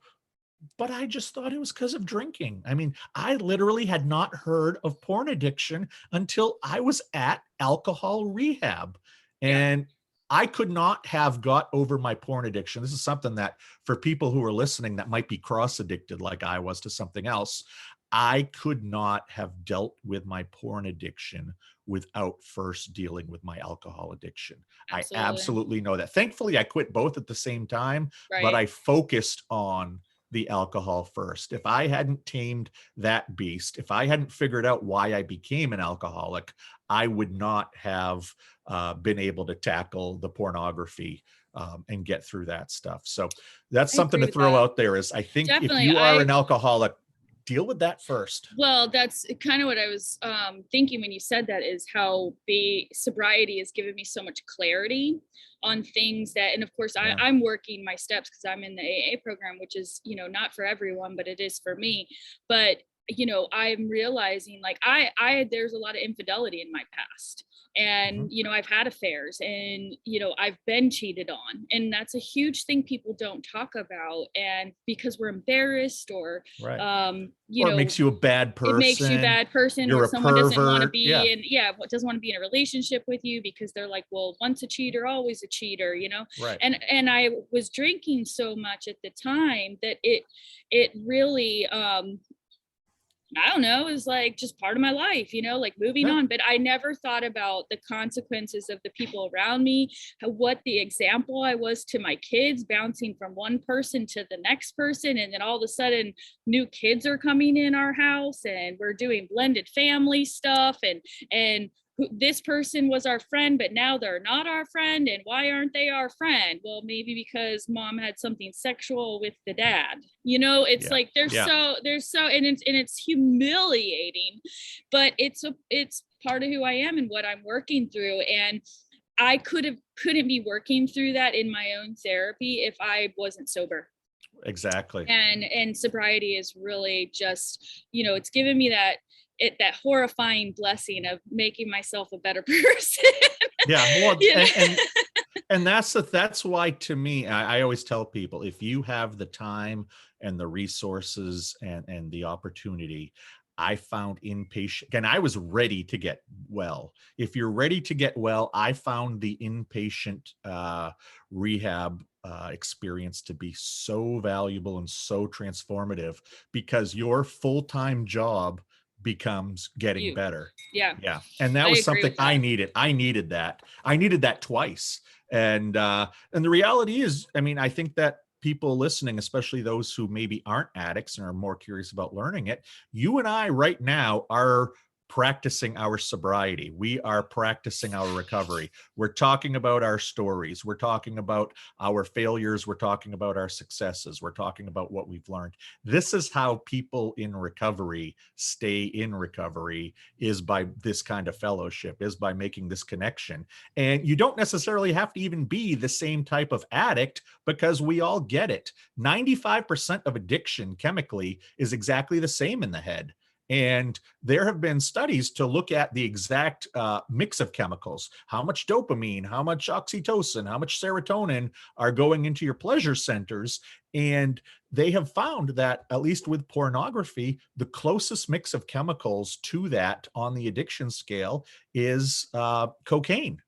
[SPEAKER 2] But I just thought it was because of drinking. I mean, I literally had not heard of porn addiction until I was at alcohol rehab. And I could not have got over my porn addiction. This is something that, for people who are listening that might be cross addicted like I was to something else, I could not have dealt with my porn addiction without first dealing with my alcohol addiction.
[SPEAKER 1] Absolutely.
[SPEAKER 2] I absolutely know that. Thankfully, I quit both at the same time,
[SPEAKER 1] Right.
[SPEAKER 2] but I focused on the alcohol first. If I hadn't tamed that beast, if I hadn't figured out why I became an alcoholic, I would not have been able to tackle the pornography and get through that stuff. So that's something to throw out there. Is I think
[SPEAKER 1] Definitely.
[SPEAKER 2] if you are an alcoholic, deal with that first.
[SPEAKER 1] Well, that's kind of what I was thinking when you said that, is how the sobriety has given me so much clarity on things that, and of course I'm working my steps because I'm in the AA program, which is, not for everyone, but it is for me. But, I'm realizing, like, there's a lot of infidelity in my past. And, I've had affairs, and, I've been cheated on, and that's a huge thing people don't talk about. And because we're embarrassed, or,
[SPEAKER 2] Right.
[SPEAKER 1] or
[SPEAKER 2] it makes you a bad person.
[SPEAKER 1] It makes you a bad person,
[SPEAKER 2] You're
[SPEAKER 1] or
[SPEAKER 2] a
[SPEAKER 1] someone doesn't want to
[SPEAKER 2] pervert.
[SPEAKER 1] be doesn't want to be in a relationship with you because they're like, well, once a cheater, always a cheater,
[SPEAKER 2] Right.
[SPEAKER 1] And I was drinking so much at the time that it really, I don't know, it was like just part of my life, like moving on. But I never thought about the consequences of the people around me, what the example I was to my kids, bouncing from one person to the next person. And then all of a sudden, new kids are coming in our house, and we're doing blended family stuff. And this person was our friend, but now they're not our friend. And why aren't they our friend? Well, maybe because mom had something sexual with the dad. It's like there's so, and it's humiliating, but it's part of who I am and what I'm working through. And I couldn't be working through that in my own therapy if I wasn't sober.
[SPEAKER 2] Exactly.
[SPEAKER 1] And sobriety is really just, it's given me that horrifying blessing of making myself a better person.
[SPEAKER 2] Yeah. Well,
[SPEAKER 1] you know
[SPEAKER 2] and that's why, to me, I always tell people, if you have the time and the resources and the opportunity, I found inpatient, and I was ready to get well. If you're ready to get well, I found the inpatient rehab experience to be so valuable and so transformative, because your full-time job becomes getting
[SPEAKER 1] you
[SPEAKER 2] better.
[SPEAKER 1] Yeah,
[SPEAKER 2] Yeah. And that
[SPEAKER 1] I
[SPEAKER 2] was
[SPEAKER 1] agree
[SPEAKER 2] something
[SPEAKER 1] with
[SPEAKER 2] I
[SPEAKER 1] that.
[SPEAKER 2] needed. I needed that. I needed that twice. And the reality is, I mean, I think that people listening, especially those who maybe aren't addicts and are more curious about learning it, you and I right now are practicing our sobriety. We are practicing our recovery. We're talking about our stories. We're talking about our failures. We're talking about our successes. We're talking about what we've learned. This is how people in recovery stay in recovery, is by this kind of fellowship, is by making this connection. And you don't necessarily have to even be the same type of addict, because we all get it. 95% of addiction chemically is exactly the same in the head. And there have been studies to look at the exact mix of chemicals, how much dopamine, how much oxytocin, how much serotonin are going into your pleasure centers. And they have found that, at least with pornography, the closest mix of chemicals to that on the addiction scale is cocaine.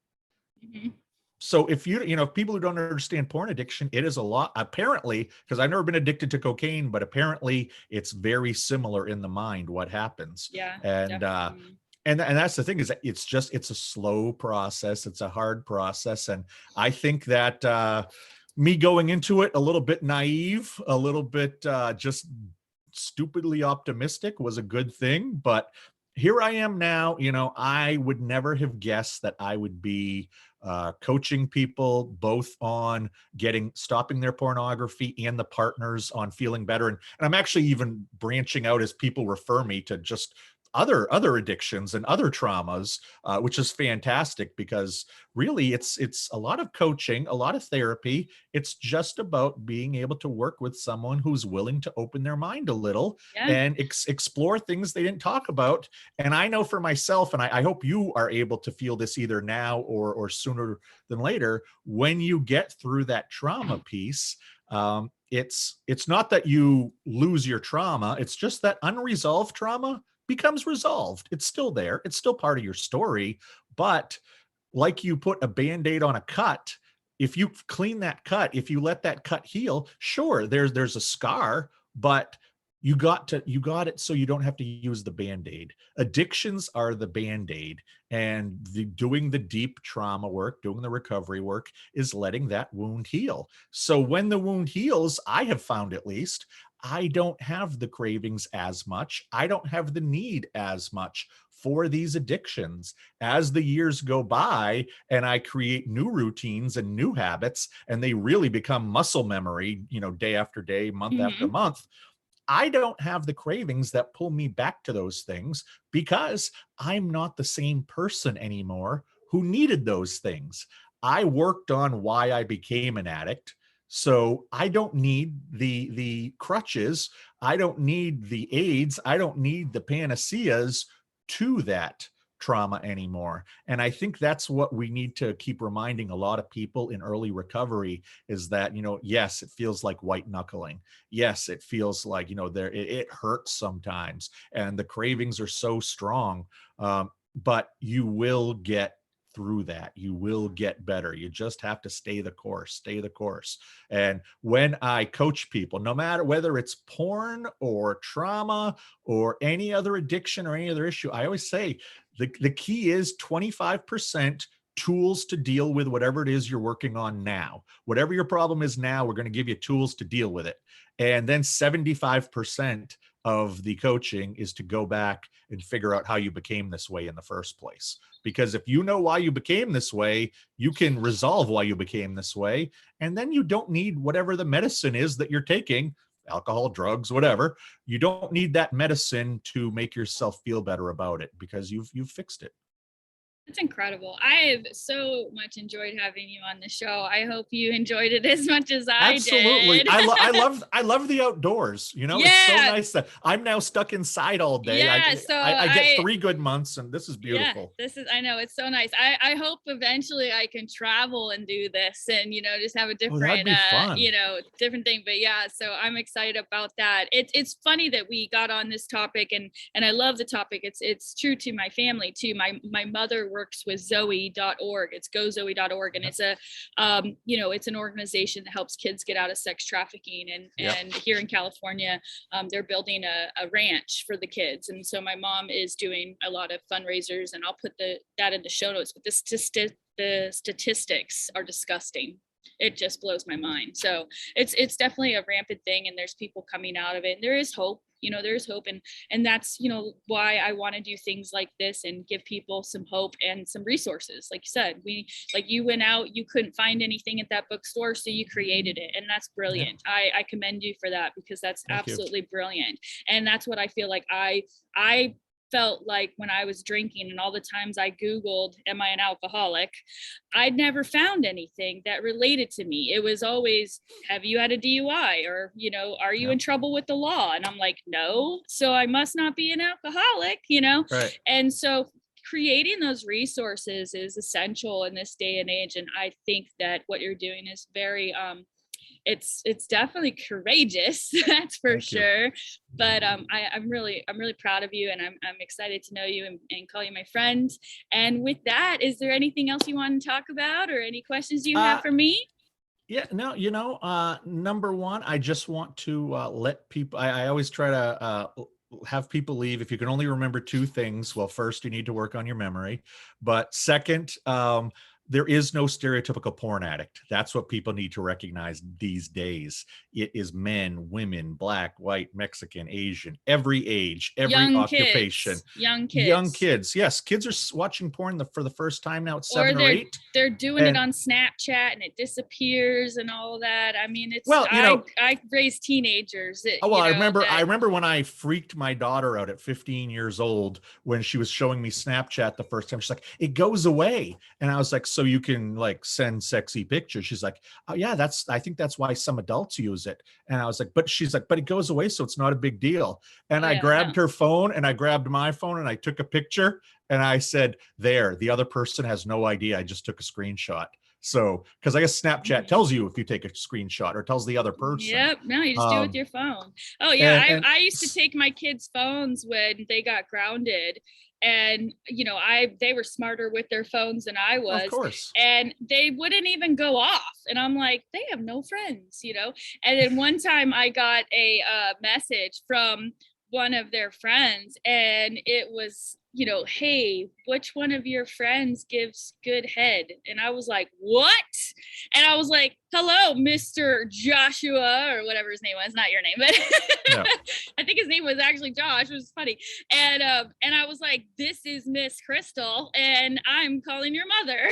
[SPEAKER 1] Mhm.
[SPEAKER 2] So if if people who don't understand porn addiction, it is a lot, apparently, because I've never been addicted to cocaine, but apparently it's very similar in the mind what happens.
[SPEAKER 1] Yeah,
[SPEAKER 2] And
[SPEAKER 1] definitely.
[SPEAKER 2] and that's the thing, is that it's a slow process, it's a hard process. And I think that me going into it a little bit naive, a little bit just stupidly optimistic, was a good thing. But here I am now. I would never have guessed that I would be coaching people both on stopping their pornography, and the partners on feeling better. And I'm actually even branching out, as people refer me to, just other addictions and other traumas, which is fantastic, because really it's a lot of coaching, a lot of therapy. It's just about being able to work with someone who's willing to open their mind a little
[SPEAKER 1] Yeah.
[SPEAKER 2] and explore things they didn't talk about. And I know for myself, and I hope you are able to feel this either now or sooner than later, when you get through that trauma piece, it's not that you lose your trauma, it's just that unresolved trauma becomes resolved. It's still there, it's still part of your story. But like you put a band-aid on a cut, if you clean that cut, if you let that cut heal, sure, there's a scar, but you got it, so you don't have to use the band-aid. Addictions are the band-aid, and doing the deep trauma work, doing the recovery work, is letting that wound heal. So when the wound heals, I have found, at least, I don't have the cravings as much. I don't have the need as much for these addictions. As the years go by and I create new routines and new habits, and they really become muscle memory, day after day, month after
[SPEAKER 1] Hmm.
[SPEAKER 2] month, I don't have the cravings that pull me back to those things, because I'm not the same person anymore who needed those things. I worked on why I became an addict. So I don't need the crutches. I don't need the aids. I don't need the panaceas to that trauma anymore. And I think that's what we need to keep reminding a lot of people in early recovery, is that, yes, it feels like white knuckling. Yes, it feels like, it hurts sometimes, and the cravings are so strong. But you will get through that. You will get better. You just have to stay the course, stay the course. And when I coach people, no matter whether it's porn or trauma or any other addiction or any other issue, I always say the key is 25% tools to deal with whatever it is you're working on now. Whatever your problem is now, we're going to give you tools to deal with it. And then 75% of the coaching is to go back and figure out how you became this way in the first place. Because if you know why you became this way, you can resolve why you became this way. And then you don't need whatever the medicine is that you're taking, alcohol, drugs, whatever. You don't need that medicine to make yourself feel better about it, because you've fixed it.
[SPEAKER 1] That's incredible. I have so much enjoyed having you on the show. I hope you enjoyed it as much as I
[SPEAKER 2] Absolutely.
[SPEAKER 1] did.
[SPEAKER 2] I love the outdoors. You know, it's so
[SPEAKER 1] Yeah,
[SPEAKER 2] nice that I'm now stuck inside all day.
[SPEAKER 1] yeah. So
[SPEAKER 2] I get 3 good months and this is
[SPEAKER 1] yeah,
[SPEAKER 2] beautiful.
[SPEAKER 1] I know it's so nice. I hope eventually I can travel and do this and, just have a
[SPEAKER 2] Oh, that'd
[SPEAKER 1] different,
[SPEAKER 2] be fun.
[SPEAKER 1] different thing. But yeah, so I'm excited about that. It's funny that we got on this topic, and I love the topic. It's true to my family too. My mother works with Zoe.org. It's gozoe.org. And
[SPEAKER 2] Yep.
[SPEAKER 1] it's it's an organization that helps kids get out of sex trafficking.
[SPEAKER 2] Yep.
[SPEAKER 1] And here in California, they're building a ranch for the kids. And so my mom is doing a lot of fundraisers, and I'll put that in the show notes. But the statistics are disgusting. It just blows my mind. So it's definitely a rampant thing, and there's people coming out of it. And there is hope. There's hope, and that's why I want to do things like this and give people some hope and some resources. Like you said, you went out, you couldn't find anything at that bookstore, so you created it, and that's brilliant. Yep. I commend you for that, because that's absolutely brilliant. And that's what I feel like I felt like when I was drinking, and all the times I Googled, am I an alcoholic? I'd never found anything that related to me. It was always, have you had a DUI? Or, are you in trouble with the law? And I'm like, no, so I must not be an alcoholic,
[SPEAKER 2] Right.
[SPEAKER 1] And so creating those resources is essential in this day and age. And I think that what you're doing is very, it's definitely courageous, that's for
[SPEAKER 2] Thank
[SPEAKER 1] sure.
[SPEAKER 2] you.
[SPEAKER 1] But I'm really proud of you, and I'm excited to know you and call you my friend. And with that, is there anything else you want to talk about, or any questions you have for me?
[SPEAKER 2] Yeah, no, number one, I just want to let people, I always try to have people leave. If you can only remember 2 things, well, first, you need to work on your memory. But second, there is no stereotypical porn addict. That's what people need to recognize these days. It is men, women, black, white, Mexican, Asian, every age, every occupation.
[SPEAKER 1] Young
[SPEAKER 2] kids. Yes, kids are watching porn for the first time now at 7 or 8.
[SPEAKER 1] They're doing it on Snapchat, and it disappears and all that. I mean, I raised teenagers.
[SPEAKER 2] I remember when I freaked my daughter out at 15 years old when she was showing me Snapchat the first time. She's like, it goes away. And I was like, so you can like send sexy pictures? She's like, oh yeah, I think that's why some adults use it. And I was like, but she's like, but it goes away, so it's not a big deal. And I grabbed her phone, and I grabbed my phone, and I took a picture, and I said, there, the other person has no idea I just took a screenshot. So, because I guess Snapchat tells you if you take a screenshot, or tells the other person.
[SPEAKER 1] Yep. No, you just do it with your phone. Oh yeah. I used to take my kids' phones when they got grounded, and they were smarter with their phones than I was.
[SPEAKER 2] Of course.
[SPEAKER 1] And they wouldn't even go off. And I'm like, they have no friends, And then one time I got a message from one of their friends, and it was, hey, which one of your friends gives good head? And I was like, what? And I was like, hello, Mr. Joshua, or whatever his name was, not your name, but no. I think his name was actually Josh. It was funny. And I was like, this is Miss Crystal, and I'm calling your mother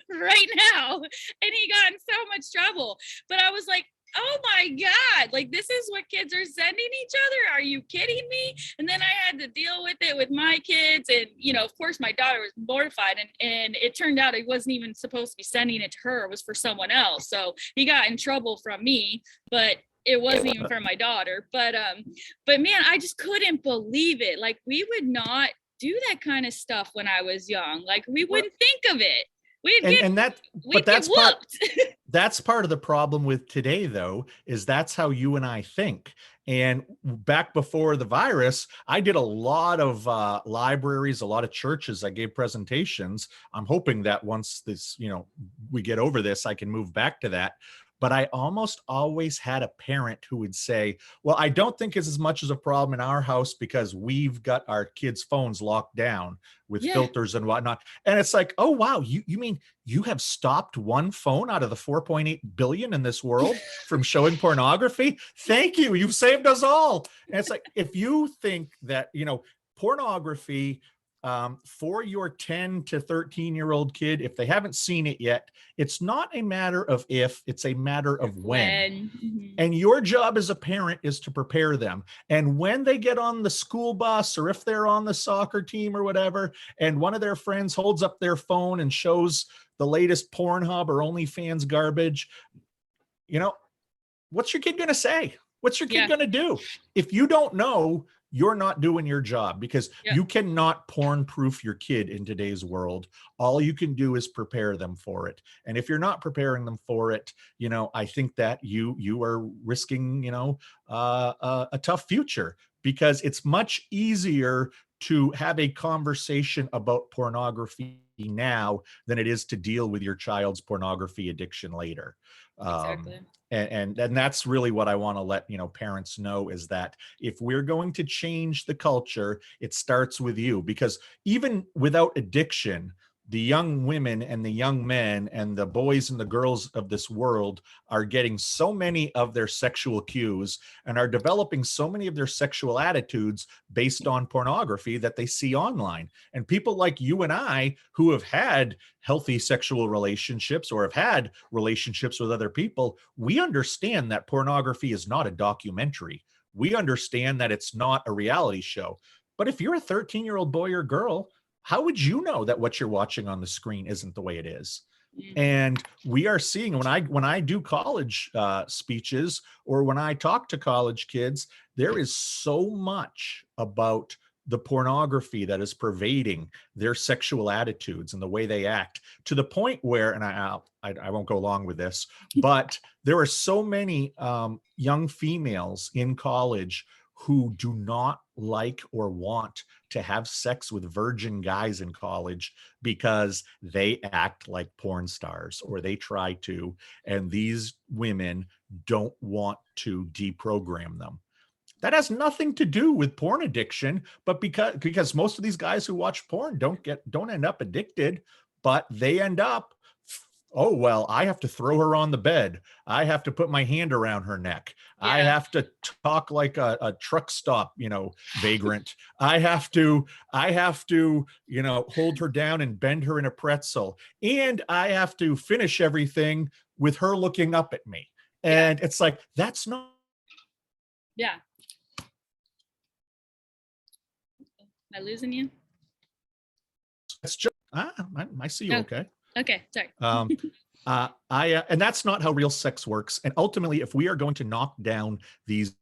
[SPEAKER 1] right now. And he got in so much trouble. But I was like, oh my God, like this is what kids are sending each other? Are you kidding me? And then I had to deal with it with my kids. And, of course, my daughter was mortified. And it turned out he wasn't even supposed to be sending it to her. It was for someone else. So he got in trouble from me, but it wasn't even for my daughter. But man, I just couldn't believe it. Like, we would not do that kind of stuff when I was young. Like, we wouldn't think of it.
[SPEAKER 2] That's part of the problem with today, though, is that's how you and I think. And back before the virus, I did a lot of libraries, a lot of churches. I gave presentations. I'm hoping that once this, we get over this, I can move back to that. But I almost always had a parent who would say, well, I don't think it's as much as a problem in our house because we've got our kids' phones locked down with filters and whatnot. And it's like, oh, wow, you mean you have stopped one phone out of the 4.8 billion in this world from showing pornography? Thank you. You've saved us all. And it's like, if you think that, pornography for your 10 to 13-year-old kid, if they haven't seen it yet, it's not a matter of if, it's a matter of when.
[SPEAKER 1] Mm-hmm.
[SPEAKER 2] And your job as a parent is to prepare them. And when they get on the school bus, or if they're on the soccer team or whatever, and one of their friends holds up their phone and shows the latest Pornhub or OnlyFans garbage, you know, what's your kid going to say? What's your kid going to do? If you don't know, you're not doing your job, because you cannot porn proof your kid in today's world. All you can do is prepare them for it. And if you're not preparing them for it, you know, I think that you are risking, you know, a tough future, because it's much easier to have a conversation about pornography now than it is to deal with your child's pornography addiction later.
[SPEAKER 1] Exactly.
[SPEAKER 2] And that's really what I want to let, you know, parents know, is that if we're going to change the culture, it starts with you. Because even without addiction, the young women and the young men and the boys and the girls of this world are getting so many of their sexual cues and are developing so many of their sexual attitudes based on pornography that they see online. And people like you and I, who have had healthy sexual relationships or have had relationships with other people, we understand that pornography is not a documentary. We understand that it's not a reality show. But if you're a 13-year-old boy or girl, how would you know that what you're watching on the screen isn't the way it is? And we are seeing, when I do college speeches, or when I talk to college kids, there is so much about the pornography that is pervading their sexual attitudes and the way they act, to the point where, and I won't go along with this, but there are so many young females in college who do not like or want to have sex with virgin guys in college because they act like porn stars, or they try to, and these women don't want to deprogram them. That has nothing to do with porn addiction, but because most of these guys who watch porn don't end up addicted, but they end up, oh, well, I have to throw her on the bed. I have to put my hand around her neck. I have to talk like a truck stop, you know, vagrant. I have to, you know, hold her down and bend her in a pretzel. And I have to finish everything with her looking up at me. And it's like, that's not.
[SPEAKER 1] Yeah. Am I losing you?
[SPEAKER 2] It's just, I see you. Okay.
[SPEAKER 1] Okay. Sorry.
[SPEAKER 2] And that's not how real sex works. And ultimately, if we are going to knock down these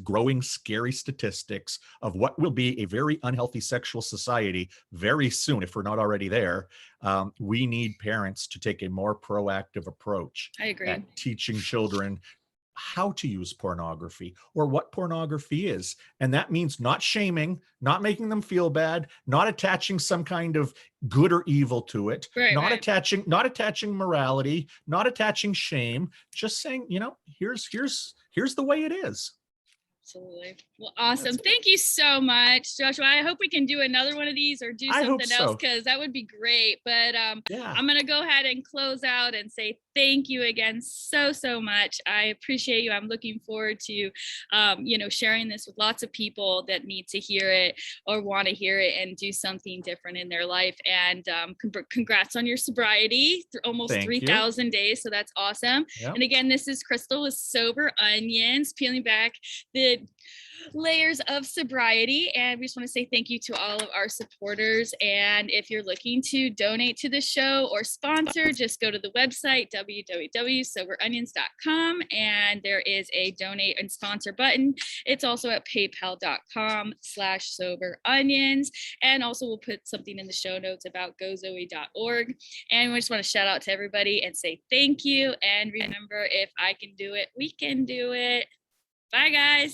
[SPEAKER 2] growing scary statistics of what will be a very unhealthy sexual society very soon, if we're not already there, we need parents to take a more proactive approach.
[SPEAKER 1] I agree.
[SPEAKER 2] At teaching children how to use pornography, or what pornography is. And that means not shaming, not making them feel bad, not attaching some kind of good or evil to it, not attaching morality, not attaching shame, just saying, you know, here's the way it is.
[SPEAKER 1] Absolutely. Well, awesome. Thank you so much, Joshua. I hope we can do another one of these or do something else, because that would be great. But I'm going to go ahead and close out and say thank you again so much. I appreciate you. I'm looking forward to, you know, sharing this with lots of people that need to hear it or want to hear it and do something different in their life. And congrats on your sobriety, almost 3,000 days. So that's awesome. Yep. And again, this is Crystal with Sober Onions, peeling back the layers of sobriety. And we just want to say thank you to all of our supporters. And if you're looking to donate to the show or sponsor, just go to the website www.soberonions.com, and there is a donate and sponsor button. It's also at paypal.com/soberonions. And also we'll put something in the show notes about gozoe.org. And we just want to shout out to everybody and say thank you. And remember, if I can do it, we can do it. Bye, guys.